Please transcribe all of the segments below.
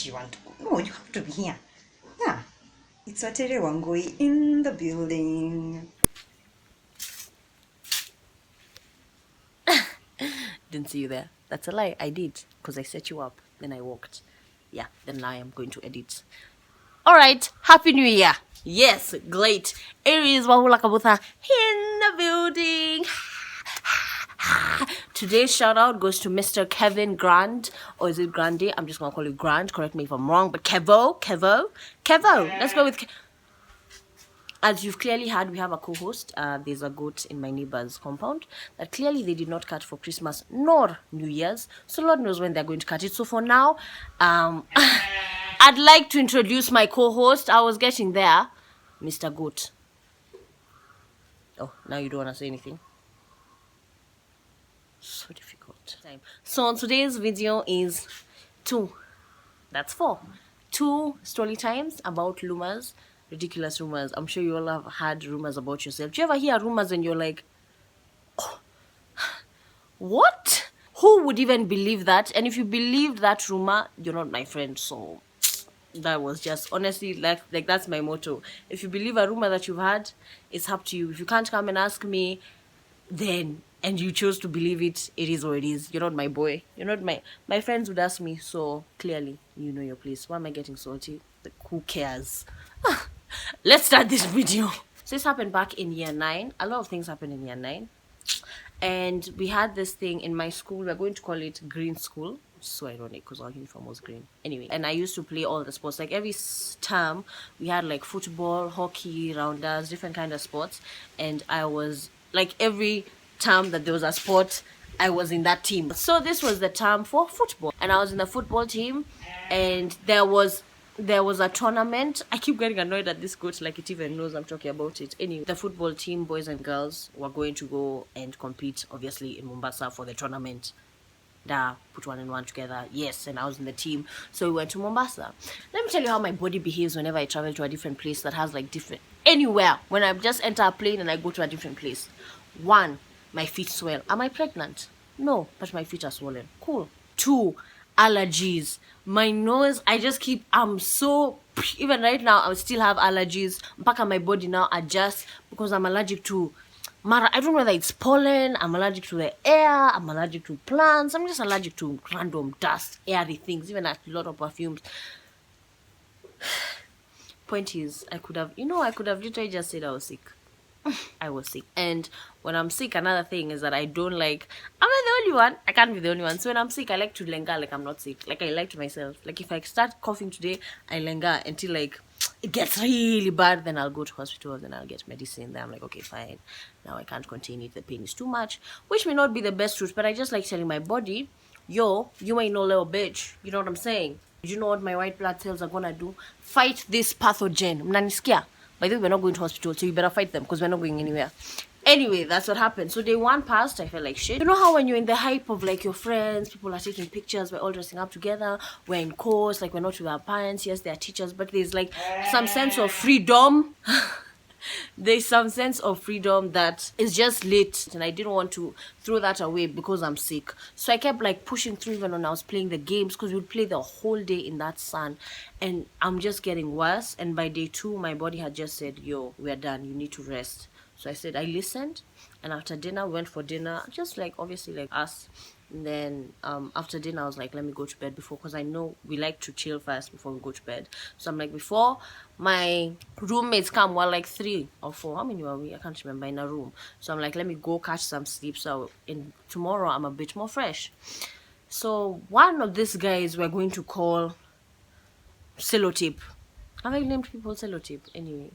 you want to go. No, you have to be here. Yeah. It's Watere Wangui in the building. Didn't see you there. That's a lie. I did, because I set you up. Then I walked. Yeah, then now I am going to edit. Alright, Happy New Year. Yes, great. Aries Wahula Kabutha in the building. Today's shout out goes to Mr. Kevin Grant, or is it Grande? I'm just gonna call it Grant. Correct me if I'm wrong, but Kevo. Let's go with. As you've clearly heard, we have a co-host. There's a goat in my neighbor's compound that clearly they did not cut for Christmas nor New Year's. So Lord knows when they're going to cut it. So for now, I'd like to introduce my co-host. I was getting there, Mr. Goat. Oh, now you don't want to say anything. So difficult. So today's video is 2. That's 4. 2 story times about rumors. Ridiculous rumors. I'm sure you all have had rumors about yourself. Do you ever hear rumors and you're like, oh, what? Who would even believe that? And if you believed that rumor, you're not my friend. So that was just honestly like that's my motto. If you believe a rumor that you've had, it's up to you. If you can't come and ask me, then and you chose to believe it, it is what it is. You're not my boy. You're not my friends would ask me, so clearly you know your place. Why am I getting salty? Like, who cares? Let's start this video. So this happened back in year 9. A lot of things happened in year 9. And we had this thing in my school. We're going to call it green school. So ironic because our uniform was green. Anyway, and I used to play all the sports. Like every term, we had like football, hockey, rounders, different kind of sports. And I was like every term that there was a sport, I was in that team. So this was the term for football. And I was in the football team. And there was a tournament. I keep getting annoyed at this coach, like it even knows I'm talking about it. Anyway, the football team, boys and girls, were going to go and compete, obviously, in Mombasa for the tournament. Put 1 and 1 together. Yes, and I was in the team. So we went to Mombasa. Let me tell you how my body behaves whenever I travel to a different place that has like different... Anywhere. When I just enter a plane and I go to a different place. 1, my feet swell. Am I pregnant? No, but my feet are swollen. Cool. 2, allergies. My nose, I'm so, even right now I still have allergies. Mpaka my body now adjusts because I'm allergic to I don't know whether it's pollen, I'm allergic to the air, I'm allergic to plants, I'm just allergic to random dust, airy things, even a lot of perfumes. Point is, I could have literally just said I was sick. I was sick. And when I'm sick, another thing is that I don't like... Am I the only one? I can't be the only one. So when I'm sick, I like to lenga like I'm not sick. Like I like to myself. Like if I start coughing today, I lenga until like it gets really bad. Then I'll go to hospital and I'll get medicine. Then I'm like, okay, fine. Now I can't contain it. The pain is too much. Which may not be the best route. But I just like telling my body, yo, you ain't no little bitch. You know what I'm saying? You know what my white blood cells are gonna do? Fight this pathogen. Mnanisikia. By the way, we're not going to hospital, so you better fight them because we're not going anywhere. Anyway, that's what happened. So day 1 passed, I felt like shit. You know how when you're in the hype of like your friends, people are taking pictures, we're all dressing up together, we're in course, like we're not with our parents, yes, they're teachers, but there's like some sense of freedom. There's some sense of freedom that is just lit, and I didn't want to throw that away because I'm sick. So I kept like pushing through even when I was playing the games, because we'd play the whole day in that sun, and I'm just getting worse. And by day 2, my body had just said, yo, we're done, you need to rest. So I said, I listened, and after dinner, went for dinner, just like obviously like us. And then after dinner, I was like, let me go to bed before, because I know we like to chill first before we go to bed. So I'm like, before my roommates come, we're like 3 or 4. How many were we? I can't remember, in a room. So I'm like, let me go catch some sleep. So tomorrow, I'm a bit more fresh. So one of these guys we're going to call Sellotape. Have I named people Sellotape? Anyway,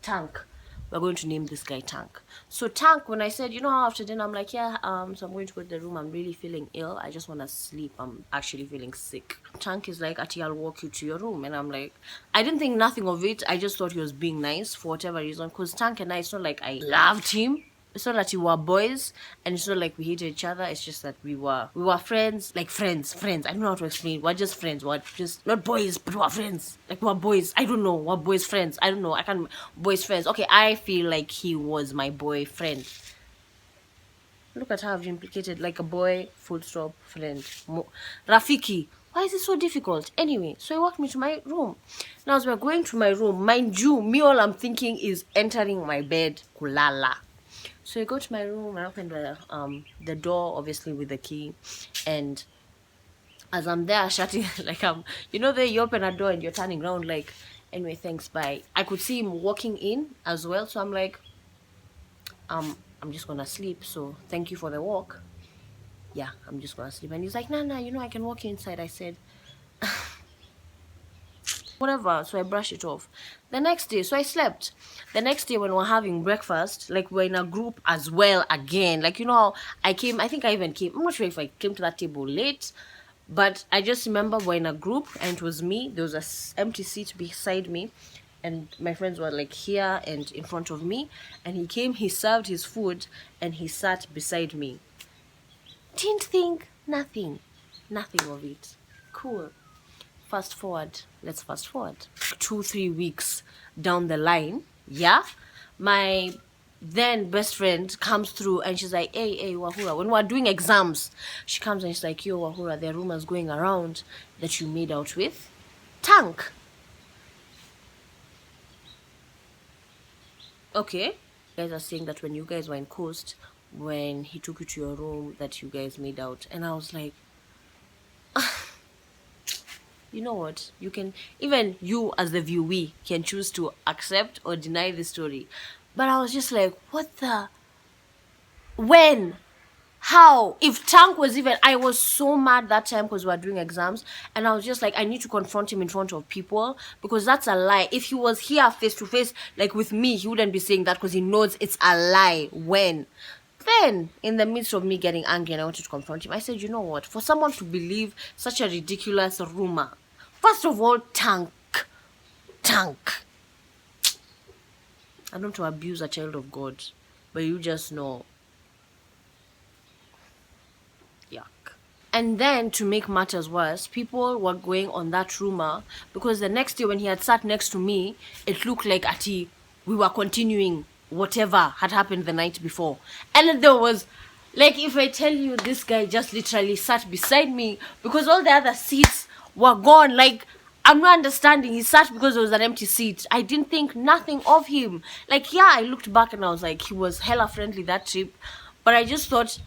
Tank. We're going to name this guy Tank. So Tank, when I said, you know how after dinner, I'm like, yeah, so I'm going to go to the room. I'm really feeling ill. I just want to sleep. I'm actually feeling sick. Tank is like, Ati, I'll walk you to your room. And I'm like, I didn't think nothing of it. I just thought he was being nice for whatever reason. Because Tank and I, it's not like I loved him. It's not that we were boys, and it's not like we hated each other. It's just that we were friends, like friends. I don't know how to explain. We're just friends. We're just not boys, but we're friends. Like we're boys. I don't know. We're boys friends. I don't know. I can't. Boys friends. Okay, I feel like he was my boyfriend. Look at how I've implicated like a boy. Full stop. Friend. Rafiki. Why is it so difficult? Anyway, so he walked me to my room. Now as we're going to my room, mind you, me all I'm thinking is entering my bed, kulala. So I go to my room, I open the door, obviously with the key, and as I'm there shutting, like you know, you open a door and you're turning around like, anyway, thanks, bye. I could see him walking in as well, so I'm like, I'm just gonna sleep, so thank you for the walk. Yeah, I'm just gonna sleep. And he's like, nah, you know, I can walk you inside. I said, whatever. So I brushed it off. The next day, so I slept. The next day when we're having breakfast, like we're in a group as well again. Like, you know, I think I even came, I'm not sure if I came to that table late, but I just remember we're in a group and it was me. There was a empty seat beside me and my friends were like here and in front of me. And he came, he served his food and he sat beside me. Didn't think nothing of it. Cool. Fast forward, let's fast forward 2-3 weeks down the line. Yeah, my then best friend comes through and she's like, hey Wahura, when we're doing exams, she comes and she's like, yo Wahura, there are rumors going around that you made out with Tank. Okay, you guys are saying that when you guys were in Coast, when he took you to your room, that you guys made out. And I was like, you know what, you can, even you as the viewee can choose to accept or deny the story. But I was just like, what the, when, how? If Tank was even, I was so mad that time because we were doing exams and I was just like, I need to confront him in front of people because that's a lie. If he was here face to face like with me, he wouldn't be saying that because he knows it's a lie. When then, in the midst of me getting angry and I wanted to confront him, I said, you know what, for someone to believe such a ridiculous rumor, first of all, Tank, I don't want to abuse a child of God, but you just know, yuck. And then to make matters worse, people were going on that rumor because the next day when he had sat next to me, it looked like we were continuing whatever had happened the night before. And then there was, like, if I tell you, this guy just literally sat beside me because all the other seats were gone. Like, I'm not understanding. He sat because there was an empty seat. I didn't think nothing of him. Like, yeah, I looked back and I was like, he was hella friendly that trip. But I just thought,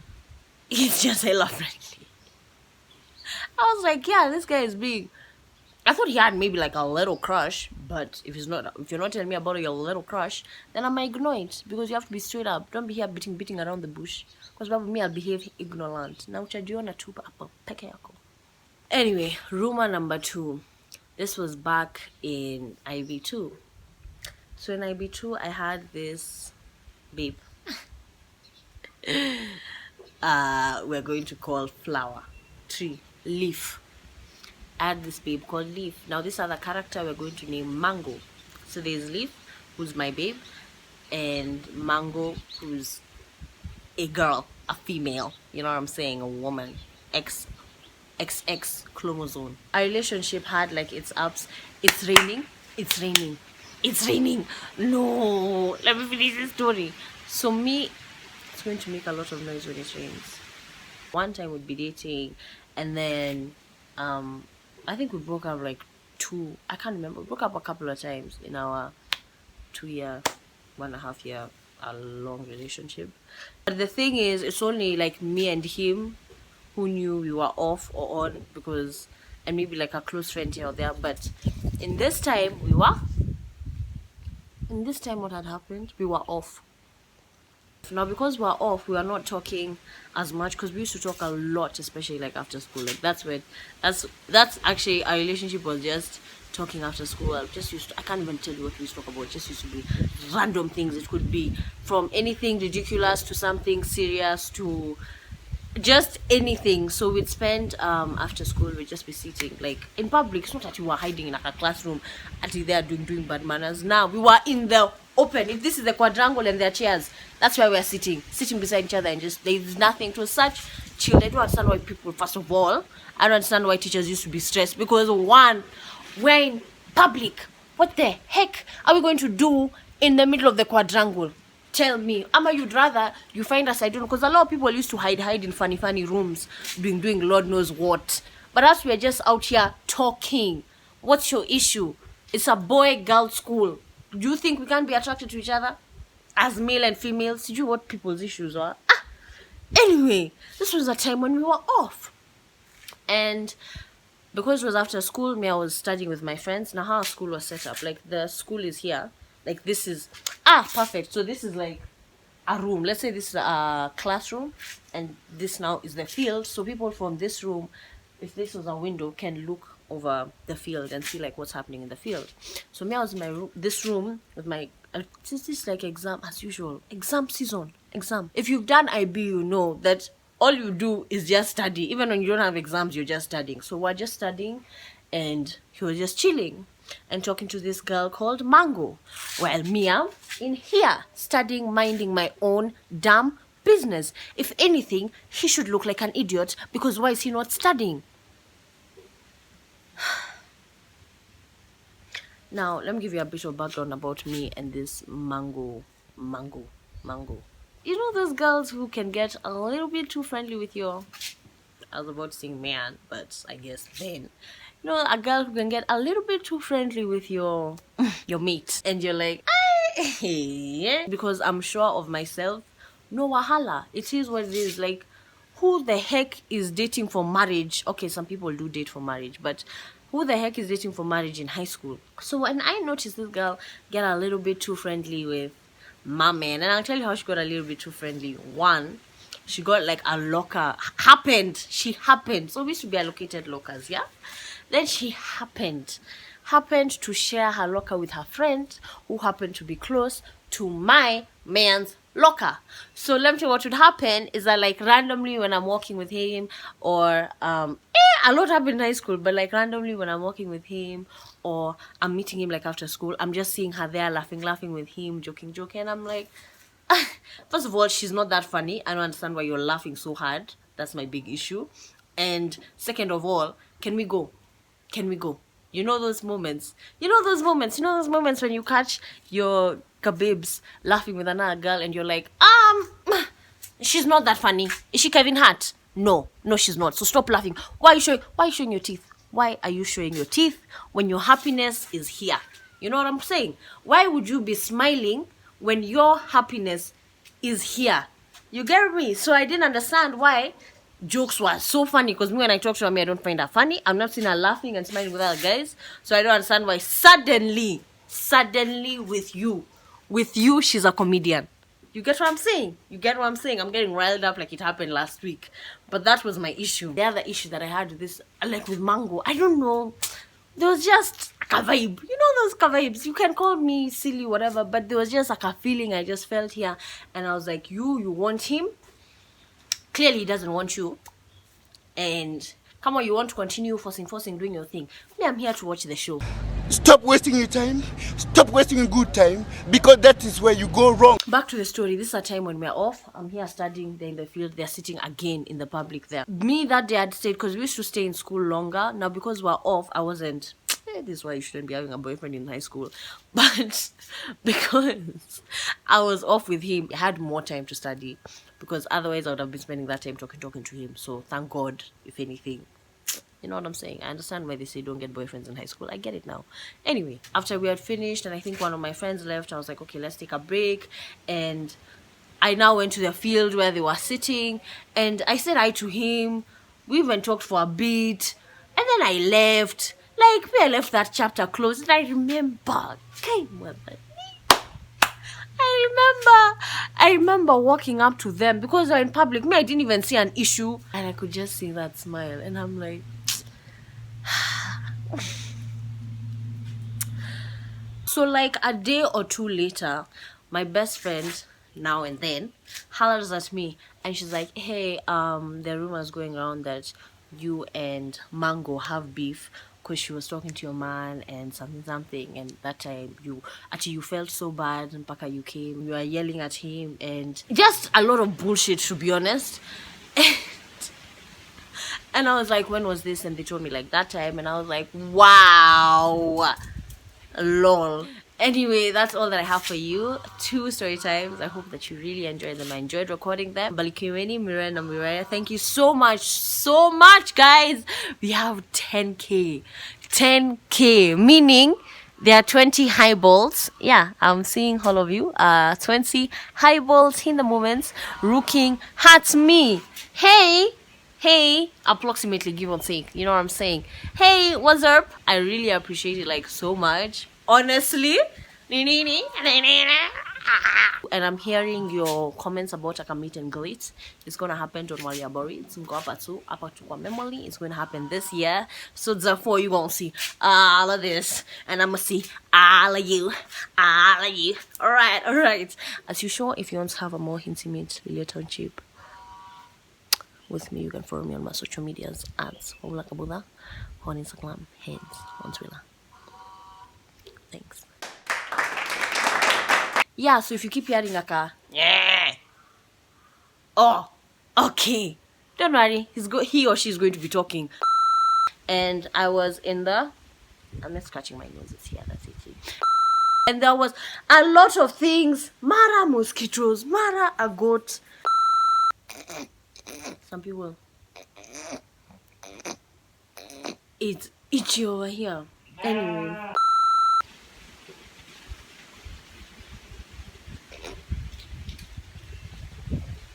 he's just hella friendly. I was like, yeah, this guy is big. I thought he had maybe like a little crush, but if you're not telling me about your little crush, then I might ignore it because you have to be straight up. Don't be here beating around the bush. Because probably me, I'll behave ignorant. Now uchajiona tu hapo peke yako. Anyway, rumor number 2. This was back in IB2. So in IB2, I had this babe. We're going to call flower, tree, leaf. I had this babe called Leaf. Now this other character we're going to name Mango. So there's Leaf, who's my babe, and Mango, who's a girl, a female. You know what I'm saying? A woman. XX chromosome. Our relationship had like its ups. It's raining. No, let me finish the story. So it's going to make a lot of noise when it rains. One time we'd be dating, and then I think we broke up like I can't remember. We broke up a couple of times in our 2-year, 1.5 year, a long relationship. But the thing is, it's only like me and him who knew we were off or on, because, and maybe like a close friend here or there. But in this time, what had happened, we were off. Now because we're off, we are not talking as much because we used to talk a lot, especially like after school. Like that's actually our relationship was just talking after school. I can't even tell you what we used to talk about. It just used to be random things. It could be from anything ridiculous to something serious to just anything. So we'd spend after school, we'd just be sitting like in public. It's not that we were hiding in like a classroom until they are doing bad manners. Now we were in the open. If this is the quadrangle and their chairs, that's why we're sitting beside each other, and just there's nothing. It was such chill. I don't understand why people, first of all, I don't understand why teachers used to be stressed, because one, we're in public. What the heck are we going to do in the middle of the quadrangle? Tell me. Ama, you'd rather you find us, I don't know, because a lot of people used to hide in funny rooms, doing Lord knows what. But us, we're just out here talking. What's your issue? It's a boy-girl school. Do you think we can't be attracted to each other as male and females? Did you what people's issues are? Anyway, this was a time when we were off. And because it was after school, I was studying with my friends. Now how our school was set up, like the school is here. Like this is, perfect. So this is like a room. Let's say this is a classroom. And this now is the field. So people from this room, if this was a window, can look over the field and see like what's happening in the field. So I was in my room, this room with my this is like exam as usual, exam season, exam. If you've done IB, you know that all you do is just study. Even when you don't have exams, you're just studying. So we're just studying, and he was just chilling and talking to this girl called Mango, while Mia in here studying, minding my own damn business. If anything, he should look like an idiot, because why is he not studying? Now, let me give you a bit of background about me and this Mango. You know those girls who can get a little bit too friendly with your... I was about to sing man, but I guess then. You know, a girl who can get a little bit too friendly with your mate. And you're like, yeah. Because I'm sure of myself. No wahala. It is what it is. Like, who the heck is dating for marriage? Okay, some people do date for marriage, but who the heck is dating for marriage in high school? So when I noticed this girl get a little bit too friendly with my man, and I'll tell you how she got a little bit too friendly. One, she got like a locker. She happened. So we used to be allocated lockers, yeah? Then she happened to share her locker with her friend, who happened to be close to my man's locker. So let me tell you what would happen is that, like, randomly when I'm walking with him, or a lot happened in high school, but like randomly when I'm walking with him, or I'm meeting him like after school, I'm just seeing her there laughing with him, joking, and I'm like, first of all, she's not that funny. I don't understand why you're laughing so hard. That's my big issue. And second of all, can we go? You know those moments when you catch your kabibs laughing with another girl and you're like, she's not that funny. Is she Kevin Hart? No, she's not. So stop laughing. Why are you showing your teeth? Why are you showing your teeth when your happiness is here? You know what I'm saying? Why would you be smiling when your happiness is here? You get me? So I didn't understand why jokes were so funny, because me, when I talk to her, I don't find her funny. I'm not seeing her laughing and smiling with other guys. So I don't understand why suddenly with you, she's a comedian. You get what I'm saying? I'm getting riled up like it happened last week. But that was my issue. The other issue that I had with this, like with Mango, I don't know. There was just like a vibe. You know those vibes? You can call me silly, whatever. But there was just like a feeling I just felt here. And I was like, you want him? Clearly he doesn't want you. And come on, you want to continue forcing, doing your thing. Me, I'm here to watch the show. Stop wasting your time. Stop wasting your good time, because that is where you go wrong. Back to the story. This is a time when we're off. I'm here studying. They're in the field. They're sitting again in the public there. Me, that day I'd stayed because we used to stay in school longer. Now because we're off, I wasn't. This is why you shouldn't be having a boyfriend in high school. But because I was off with him, I had more time to study. Because otherwise I would have been spending that time talking to him. So thank God, if anything. You know what I'm saying? I understand why they say don't get boyfriends in high school. I get it now. Anyway, after we had finished and I think one of my friends left, I was like, okay, let's take a break. And I now went to the field where they were sitting. And I said hi to him. We even talked for a bit. And then I left. Like, I left that chapter closed. And I remember. I remember walking up to them because they're in public. Me, I didn't even see an issue. And I could just see that smile. And I'm like... So like a day or two later, my best friend, now and then, hollers at me and she's like, hey, there are rumors going around that you and Mango have beef because she was talking to your man and something, and that time you felt so bad and Paka, you came, you were yelling at him and just a lot of bullshit, to be honest. And I was like, when was this? And they told me like that time, and I was like, wow, lol. Anyway, that's all that I have for you. 2 story times. I hope that you really enjoyed them. I enjoyed recording them. Balikiweni, Miranda, Miraya, thank you so much, guys. We have 10K. 10K, meaning there are 20 highballs. Yeah, I'm seeing all of you. 20 highballs in the moments. Rooking at me. Hey, approximately, give or take. You know what I'm saying? Hey, what's up? I really appreciate it like so much. Honestly. And I'm hearing your comments about a meet and greet. It's gonna happen, don't worry about it. It's going memory. It's gonna happen this year. So therefore you won't see all of this. And I'm gonna see all of you. Alright. As usual, if you want to have a more intimate relationship with me, you can follow me on my social medias at Kabuda on Instagram, hence on Twitter. Thanks. Yeah, so if you keep hearing like a yeah, oh, okay, don't worry, he or she is going to be talking. And I was in the, I'm not scratching my nose, it's here, that's it. And there was a lot of things. Mara mosquitoes, Mara a goat. Some people, it's itchy over here. Anyway.